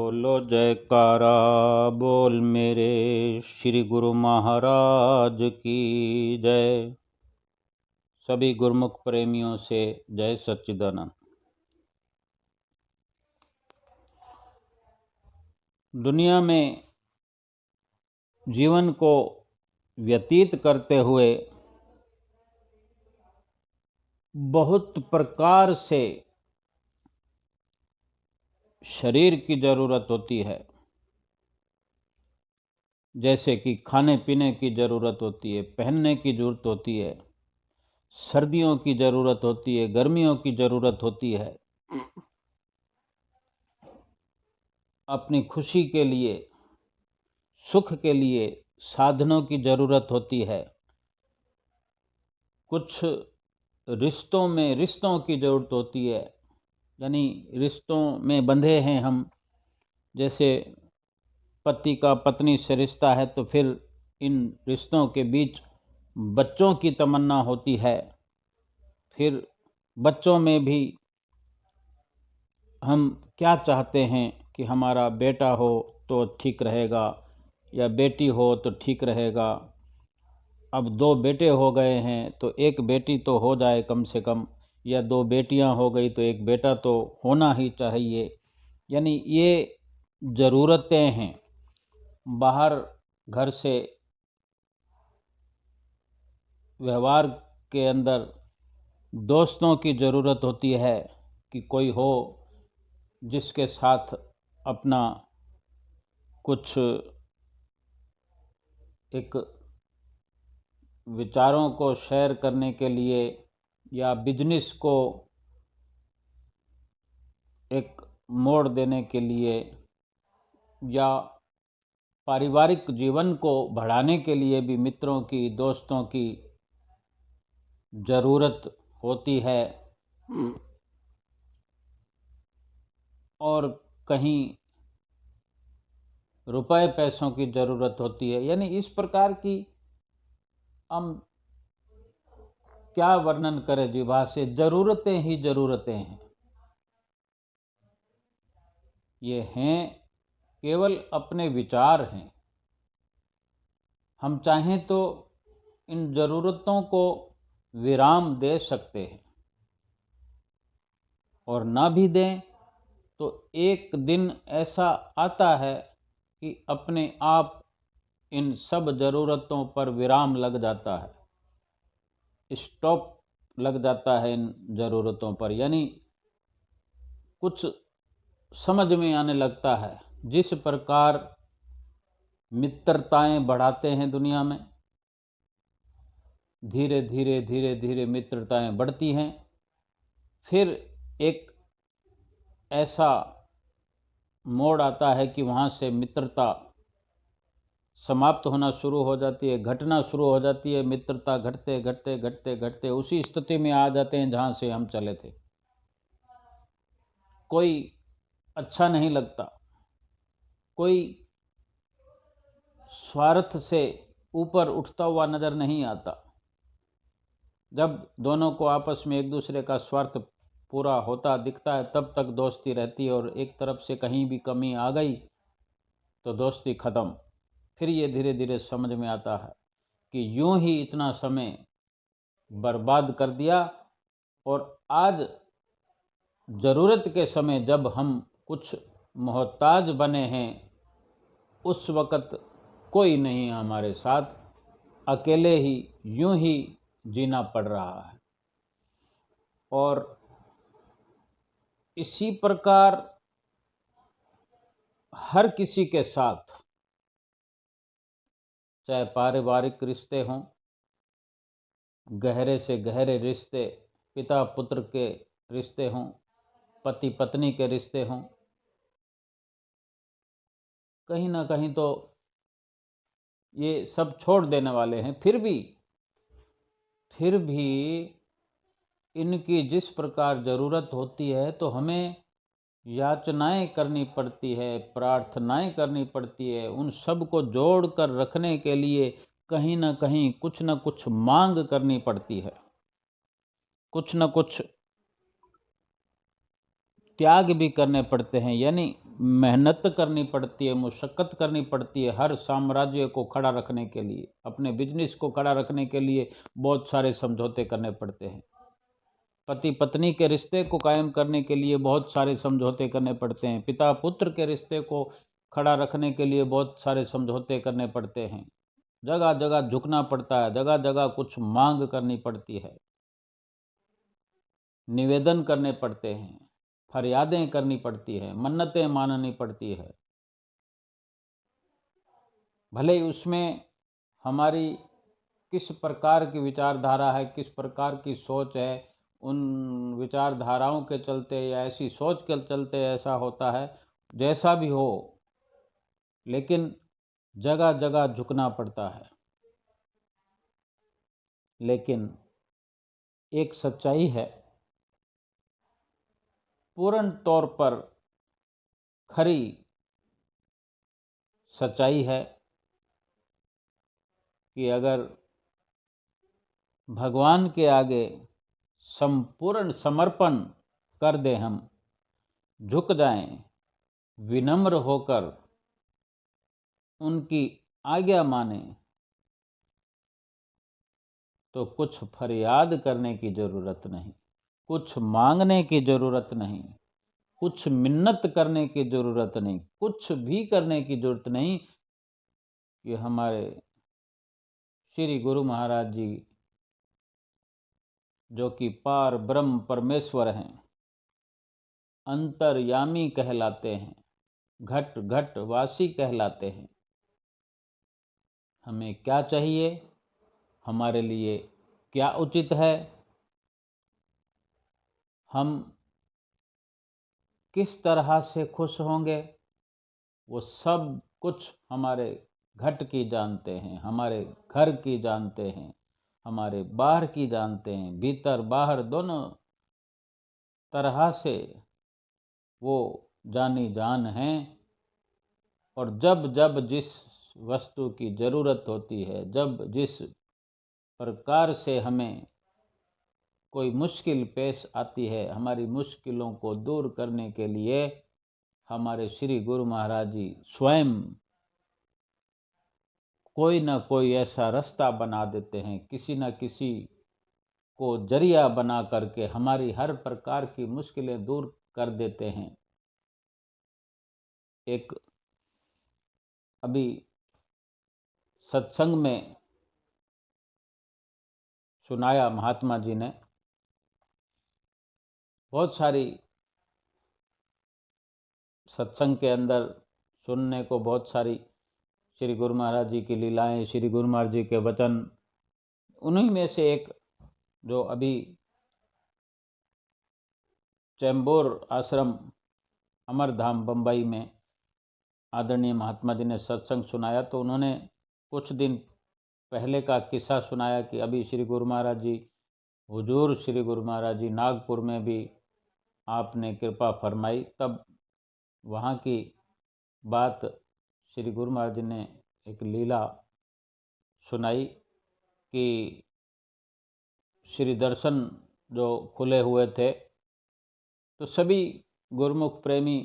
बोलो जयकारा बोल मेरे श्री गुरु महाराज की जय। सभी गुरुमुख प्रेमियों से जय सच्चिदानंद। दुनिया में जीवन को व्यतीत करते हुए बहुत प्रकार से शरीर की ज़रूरत होती है। जैसे कि खाने पीने की ज़रूरत होती है, पहनने की ज़रूरत होती है, सर्दियों की ज़रूरत होती है, गर्मियों की ज़रूरत होती है, अपनी खुशी के लिए, सुख के लिए साधनों की ज़रूरत होती है। कुछ रिश्तों की ज़रूरत होती है, यानी रिश्तों में बंधे हैं हम। जैसे पति का पत्नी से रिश्ता है तो फिर इन रिश्तों के बीच बच्चों की तमन्ना होती है। फिर बच्चों में भी हम क्या चाहते हैं कि हमारा बेटा हो तो ठीक रहेगा या बेटी हो तो ठीक रहेगा। अब 2 बेटे हो गए हैं तो एक बेटी तो हो जाए कम से कम, या 2 बेटियां हो गई तो एक बेटा तो होना ही चाहिए। यानी ये ज़रूरतें हैं। बाहर घर से व्यवहार के अंदर दोस्तों की ज़रूरत होती है कि कोई हो जिसके साथ अपना कुछ एक विचारों को शेयर करने के लिए या बिजनेस को एक मोड़ देने के लिए या पारिवारिक जीवन को बढ़ाने के लिए भी मित्रों की, दोस्तों की ज़रूरत होती है। और कहीं रुपए पैसों की ज़रूरत होती है। यानी इस प्रकार की हम क्या वर्णन करें जीवा से, ज़रूरतें ही ज़रूरतें हैं। ये हैं केवल अपने विचार हैं। हम चाहें तो इन ज़रूरतों को विराम दे सकते हैं, और ना भी दें तो एक दिन ऐसा आता है कि अपने आप इन सब ज़रूरतों पर विराम लग जाता है, स्टॉप लग जाता है इन ज़रूरतों पर। यानी कुछ समझ में आने लगता है। जिस प्रकार मित्रताएं बढ़ाते हैं दुनिया में, धीरे धीरे धीरे धीरे मित्रताएं बढ़ती हैं। फिर एक ऐसा मोड़ आता है कि वहाँ से मित्रता समाप्त होना शुरू हो जाती है, घटना शुरू हो जाती है। मित्रता घटते घटते घटते घटते उसी स्थिति में आ जाते हैं जहाँ से हम चले थे। कोई अच्छा नहीं लगता, कोई स्वार्थ से ऊपर उठता हुआ नज़र नहीं आता। जब दोनों को आपस में एक दूसरे का स्वार्थ पूरा होता दिखता है तब तक दोस्ती रहती है, और एक तरफ से कहीं भी कमी आ गई तो दोस्ती ख़त्म। फिर ये धीरे धीरे समझ में आता है कि यूं ही इतना समय बर्बाद कर दिया, और आज ज़रूरत के समय जब हम कुछ मोहताज बने हैं उस वक़्त कोई नहीं हमारे साथ, अकेले ही यूं ही जीना पड़ रहा है। और इसी प्रकार हर किसी के साथ, चाहे पारिवारिक रिश्ते हों, गहरे से गहरे रिश्ते, पिता पुत्र के रिश्ते हों, पति पत्नी के रिश्ते हों, कहीं ना कहीं तो ये सब छोड़ देने वाले हैं। फिर भी इनकी जिस प्रकार ज़रूरत होती है तो हमें याचनाएं करनी पड़ती है, प्रार्थनाएं करनी पड़ती है। उन सब को जोड़ कर रखने के लिए कहीं ना कहीं कुछ न कुछ मांग करनी पड़ती है, कुछ न कुछ त्याग भी करने पड़ते हैं, यानी मेहनत करनी पड़ती है, मुशक्क़त करनी पड़ती है हर साम्राज्य को खड़ा रखने के लिए। अपने बिजनेस को खड़ा रखने के लिए बहुत सारे समझौते करने पड़ते हैं। पति पत्नी के रिश्ते को कायम करने के लिए बहुत सारे समझौते करने पड़ते हैं। पिता पुत्र के रिश्ते को खड़ा रखने के लिए बहुत सारे समझौते करने पड़ते हैं। जगह जगह झुकना पड़ता है, जगह जगह कुछ मांग करनी पड़ती है, निवेदन करने पड़ते हैं, फरियादें करनी पड़ती है, मन्नतें माननी पड़ती है। भले ही उसमें हमारी किस प्रकार की विचारधारा है, किस प्रकार की सोच है, उन विचारधाराओं के चलते या ऐसी सोच के चलते ऐसा होता है, जैसा भी हो, लेकिन जगह जगह झुकना पड़ता है। लेकिन एक सच्चाई है, पूर्ण तौर पर खरी सच्चाई है कि अगर भगवान के आगे संपूर्ण समर्पण कर दें, हम झुक जाएं, विनम्र होकर उनकी आज्ञा माने, तो कुछ फरियाद करने की ज़रूरत नहीं, कुछ मांगने की ज़रूरत नहीं, कुछ मिन्नत करने की ज़रूरत नहीं, कुछ भी करने की ज़रूरत नहीं कि हमारे श्री गुरु महाराज जी, जो कि पार ब्रह्म परमेश्वर हैं, अंतर्यामी कहलाते हैं, घट घट वासी कहलाते हैं, हमें क्या चाहिए, हमारे लिए क्या उचित है, हम किस तरह से खुश होंगे, वो सब कुछ हमारे घट की जानते हैं, हमारे घर की जानते हैं, हमारे बाहर की जानते हैं, भीतर बाहर दोनों तरह से वो जानी जान हैं। और जब जब जिस वस्तु की ज़रूरत होती है, जब जिस प्रकार से हमें कोई मुश्किल पेश आती है, हमारी मुश्किलों को दूर करने के लिए हमारे श्री गुरु महाराज जी स्वयं कोई ना कोई ऐसा रास्ता बना देते हैं, किसी न किसी को जरिया बना करके हमारी हर प्रकार की मुश्किलें दूर कर देते हैं। एक अभी सत्संग में सुनाया महात्मा जी ने, बहुत सारी सत्संग के अंदर सुनने को बहुत सारी श्री गुरु महाराज जी की लीलाएं, श्री गुरु महाराज जी के वचन, उन्हीं में से एक जो अभी चैम्बूर आश्रम अमरधाम बम्बई में आदरणीय महात्मा जी ने सत्संग सुनाया, तो उन्होंने कुछ दिन पहले का किस्सा सुनाया कि अभी श्री गुरु महाराज जी, हुजूर श्री गुरु महाराज जी नागपुर में भी आपने कृपा फरमाई, तब वहाँ की बात श्री गुरु महाराज जी ने एक लीला सुनाई कि श्री दर्शन जो खुले हुए थे, तो सभी गुरुमुख प्रेमी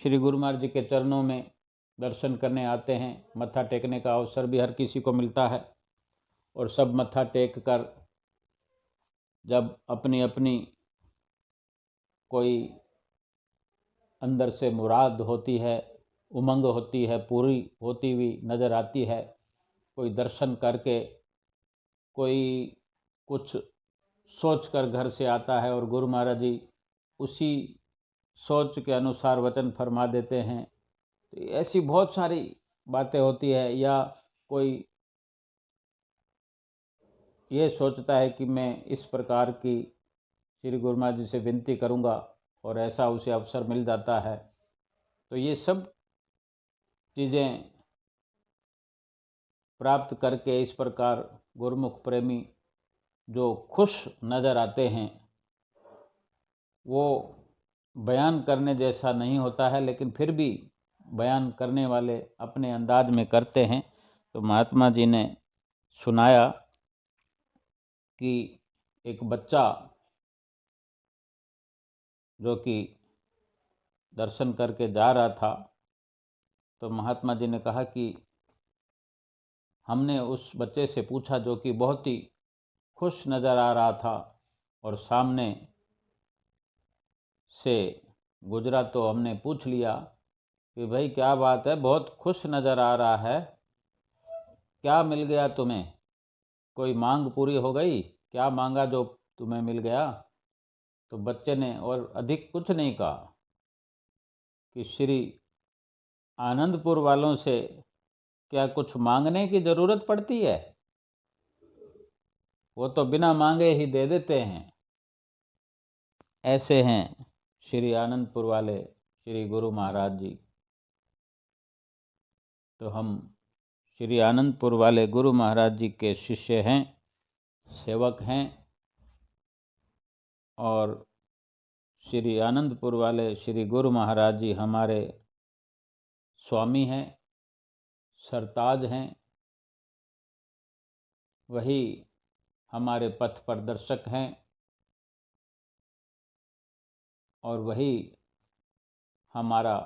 श्री गुरु महाराज जी के चरणों में दर्शन करने आते हैं। मत्था टेकने का अवसर भी हर किसी को मिलता है, और सब मत्था टेक कर जब अपनी अपनी कोई अंदर से मुराद होती है, उमंग होती है, पूरी होती हुई नज़र आती है, कोई दर्शन करके कोई कुछ सोच कर घर से आता है और गुरु महाराज जी उसी सोच के अनुसार वचन फरमा देते हैं। तो ऐसी बहुत सारी बातें होती है। या कोई ये सोचता है कि मैं इस प्रकार की श्री गुरु महाराज जी से विनती करूंगा और ऐसा उसे अवसर मिल जाता है। तो ये सब चीज़ें प्राप्त करके इस प्रकार गुरुमुख प्रेमी जो खुश नज़र आते हैं, वो बयान करने जैसा नहीं होता है, लेकिन फिर भी बयान करने वाले अपने अंदाज में करते हैं। तो महात्मा जी ने सुनाया कि एक बच्चा जो कि दर्शन करके जा रहा था तो महात्मा जी ने कहा कि हमने उस बच्चे से पूछा जो कि बहुत ही खुश नज़र आ रहा था और सामने से गुजरा, तो हमने पूछ लिया कि भाई क्या बात है, बहुत खुश नज़र आ रहा है, क्या मिल गया तुम्हें, कोई मांग पूरी हो गई, क्या मांगा जो तुम्हें मिल गया। तो बच्चे ने और अधिक कुछ नहीं कहा कि श्री आनंदपुर वालों से क्या कुछ मांगने की ज़रूरत पड़ती है, वो तो बिना मांगे ही दे देते हैं। ऐसे हैं श्री आनंदपुर वाले श्री गुरु महाराज जी। तो हम श्री आनंदपुर वाले गुरु महाराज जी के शिष्य हैं, सेवक हैं, और श्री आनंदपुर वाले श्री गुरु महाराज जी हमारे स्वामी हैं, सरताज हैं, वही हमारे पथ प्रदर्शक हैं और वही हमारा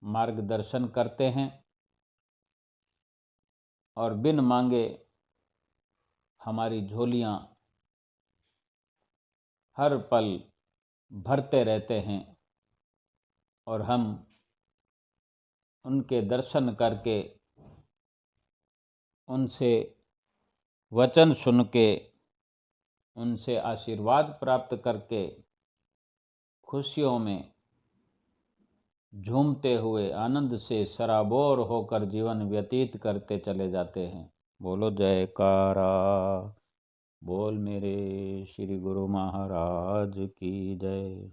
मार्गदर्शन करते हैं और बिन मांगे हमारी झोलियां हर पल भरते रहते हैं और हम उनके दर्शन करके, उनसे वचन सुन के, उनसे आशीर्वाद प्राप्त करके खुशियों में झूमते हुए आनंद से सराबोर होकर जीवन व्यतीत करते चले जाते हैं। बोलो जयकारा, बोल मेरे श्री गुरु महाराज की जय।